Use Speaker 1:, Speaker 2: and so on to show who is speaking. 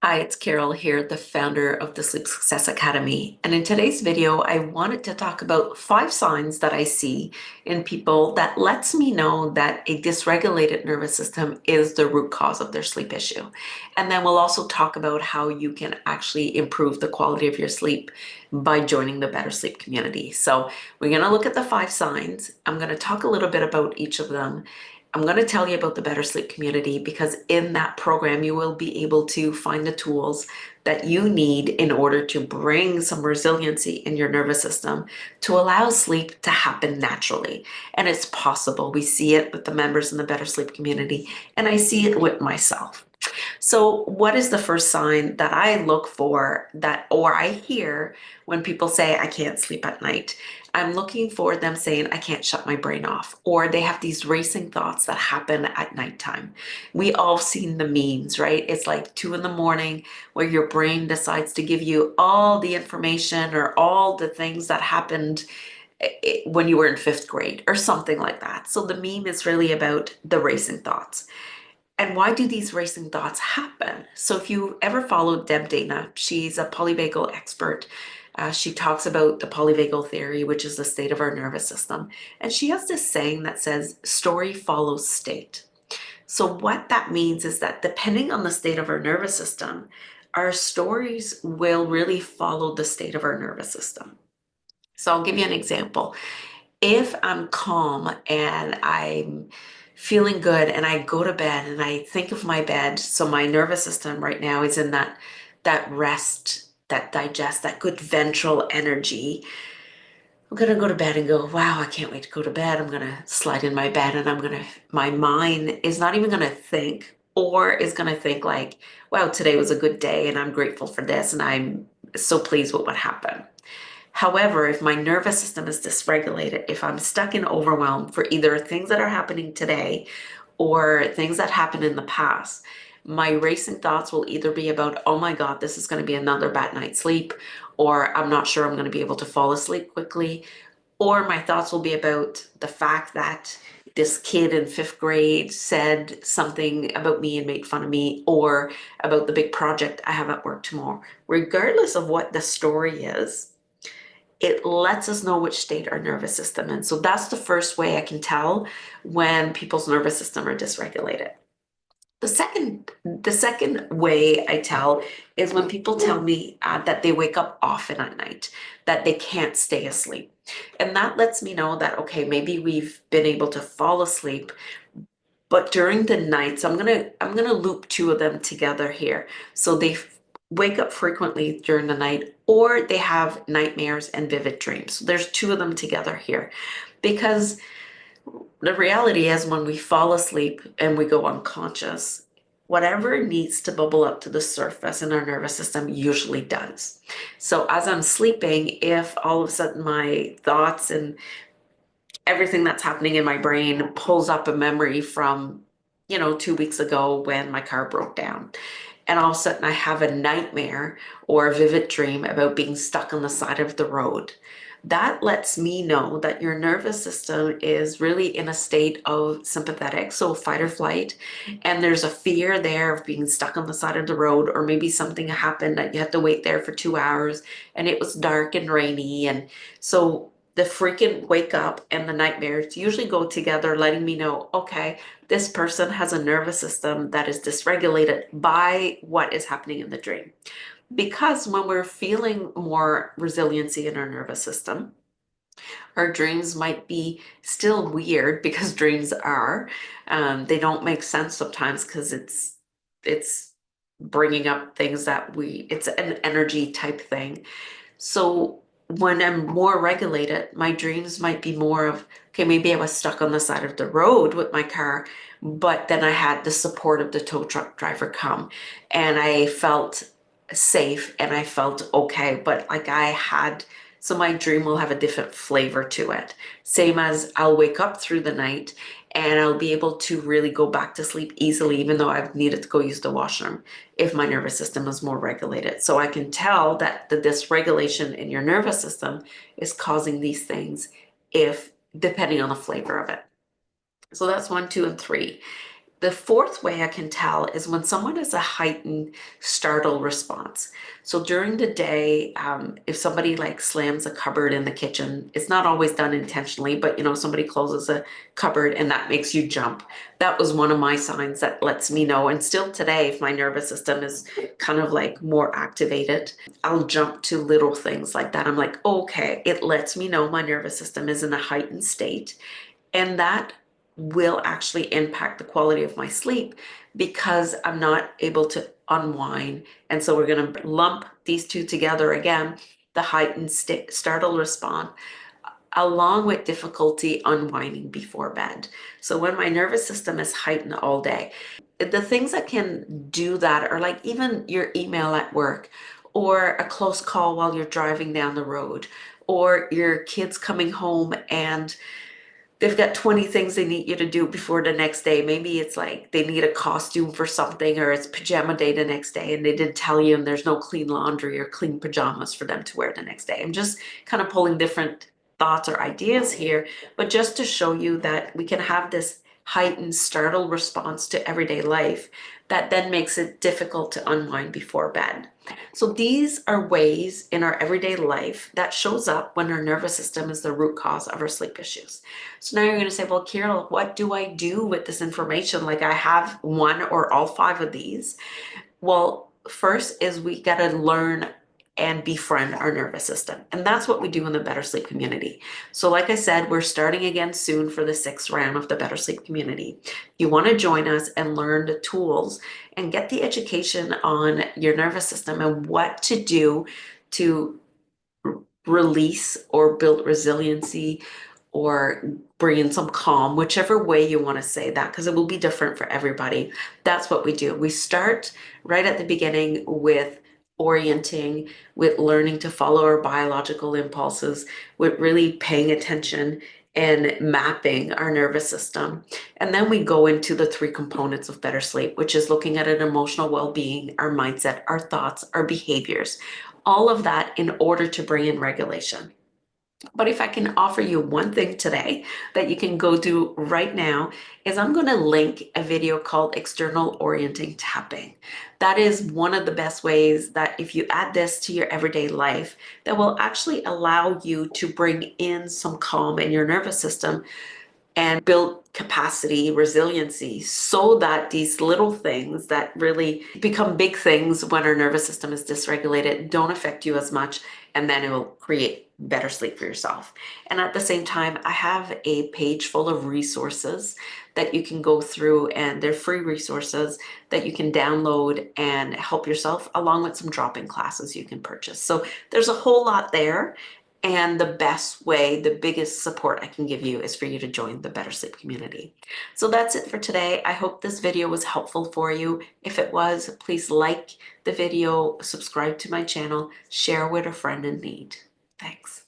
Speaker 1: Hi, it's Carol here, the founder of the Sleep Success Academy. And in today's video, I wanted to talk about 5 signs that I see in people that lets me know that a dysregulated nervous system is the root cause of their sleep issue. And then we'll also talk about how you can actually improve the quality of your sleep by joining the Better Sleep community. So we're going to look at the 5 signs. I'm going to talk a little bit about each of them. I'm going to tell you about the Better Sleep community because in that program, you will be able to find the tools that you need in order to bring some resiliency in your nervous system to allow sleep to happen naturally. And it's possible. We see it with the members in the Better Sleep community, and I see it with myself. So, what is the first sign that I look for that, or I hear when people say, I can't sleep at night? I'm looking for them saying, I can't shut my brain off, or they have these racing thoughts that happen at nighttime. We all seen the memes, right? It's like 2 in the morning where your brain decides to give you all the information or all the things that happened when you were in 5th grade or something like that. So the meme is really about the racing thoughts. And why do these racing thoughts happen? So if you ever followed Deb Dana, she's a polyvagal expert. She talks about the polyvagal theory, which is the state of our nervous system. And she has this saying that says, story follows state. So what that means is that depending on the state of our nervous system, our stories will really follow the state of our nervous system. So I'll give you an example. If I'm calm and I'm feeling good and I go to bed and I think of my bed, so my nervous system right now is in that rest, that digest, that good ventral energy. I'm gonna go to bed and go, wow, I can't wait to go to bed. I'm gonna slide in my bed and my mind is not even gonna think or is gonna think like, wow, today was a good day and I'm grateful for this and I'm so pleased with what happened. However, if my nervous system is dysregulated, if I'm stuck in overwhelm for either things that are happening today or things that happened in the past, my racing thoughts will either be about, oh my God, this is going to be another bad night's sleep, or I'm not sure I'm going to be able to fall asleep quickly, or my thoughts will be about the fact that this kid in 5th grade said something about me and made fun of me, or about the big project I have at work tomorrow. Regardless of what the story is, it lets us know which state our nervous system is. So that's the first way I can tell when people's nervous system are dysregulated. The second way I tell is when people tell me that they wake up often at night, that they can't stay asleep. And that lets me know that, okay, maybe we've been able to fall asleep, but during the nights, I'm gonna loop 2 of them together here. So they wake up frequently during the night, or they have nightmares and vivid dreams. So there's 2 of them together here, because the reality is when we fall asleep and we go unconscious, whatever needs to bubble up to the surface in our nervous system usually does. So as I'm sleeping, if all of a sudden my thoughts and everything that's happening in my brain pulls up a memory from 2 weeks ago when my car broke down, and all of a sudden I have a nightmare or a vivid dream about being stuck on the side of the road, that lets me know that your nervous system is really in a state of sympathetic, so fight or flight, and there's a fear there of being stuck on the side of the road, or maybe something happened that you had to wait there for 2 hours and it was dark and rainy. And so the freaking wake up and the nightmares usually go together, letting me know, okay, this person has a nervous system that is dysregulated by what is happening in the dream. Because when we're feeling more resiliency in our nervous system, our dreams might be still weird because dreams are. They don't make sense sometimes because it's bringing up things that it's an energy type thing. So when I'm more regulated, my dreams might be more of, okay, maybe I was stuck on the side of the road with my car, but then I had the support of the tow truck driver come and I felt safe and I felt okay. But like so my dream will have a different flavor to it. Same as I'll wake up through the night and I'll be able to really go back to sleep easily, even though I've needed to go use the washroom if my nervous system is more regulated. So I can tell that the dysregulation in your nervous system is causing these things, if depending on the flavor of it. So that's 1, 2, and 3. The fourth way I can tell is when someone has a heightened startle response. So during the day, if somebody like slams a cupboard in the kitchen, it's not always done intentionally, but somebody closes a cupboard and that makes you jump. That was one of my signs that lets me know. And still today, if my nervous system is kind of like more activated, I'll jump to little things like that. I'm like, okay, it lets me know my nervous system is in a heightened state. And that will actually impact the quality of my sleep because I'm not able to unwind. And so we're going to lump these two together again, the heightened startle response, along with difficulty unwinding before bed. So when my nervous system is heightened all day, the things that can do that are like even your email at work, or a close call while you're driving down the road, or your kids coming home and they've got 20 things they need you to do before the next day. Maybe it's like they need a costume for something, or it's pajama day the next day and they didn't tell you, and there's no clean laundry or clean pajamas for them to wear the next day. I'm just kind of pulling different thoughts or ideas here, but just to show you that we can have this heightened startle response to everyday life that then makes it difficult to unwind before bed. So these are ways in our everyday life that shows up when our nervous system is the root cause of our sleep issues. So now you're going to say, well, Carol, what do I do with this information? Like I have one or all five of these. Well, first is we got to learn and befriend our nervous system. And that's what we do in the Better Sleep community. So like I said, we're starting again soon for the 6th round of the Better Sleep community. You want to join us and learn the tools and get the education on your nervous system and what to do to release or build resiliency or bring in some calm, whichever way you want to say that, because it will be different for everybody. That's what we do. We start right at the beginning with orienting, with learning to follow our biological impulses, with really paying attention and mapping our nervous system. And then we go into the 3 components of better sleep, which is looking at an emotional well-being, our mindset, our thoughts, our behaviors, all of that in order to bring in regulation. But if I can offer you one thing today that you can go do right now, is I'm going to link a video called External Orienting Tapping. That is one of the best ways that if you add this to your everyday life, that will actually allow you to bring in some calm in your nervous system and build capacity, resiliency, so that these little things that really become big things when our nervous system is dysregulated don't affect you as much, and then it will create better sleep for yourself. And at the same time, I have a page full of resources that you can go through, and they're free resources that you can download and help yourself, along with some drop-in classes you can purchase. So there's a whole lot there. And the best way, the biggest support I can give you is for you to join the Better Sleep community. So that's it for today. I hope this video was helpful for you. If it was, please like the video, subscribe to my channel, share with a friend in need. Thanks.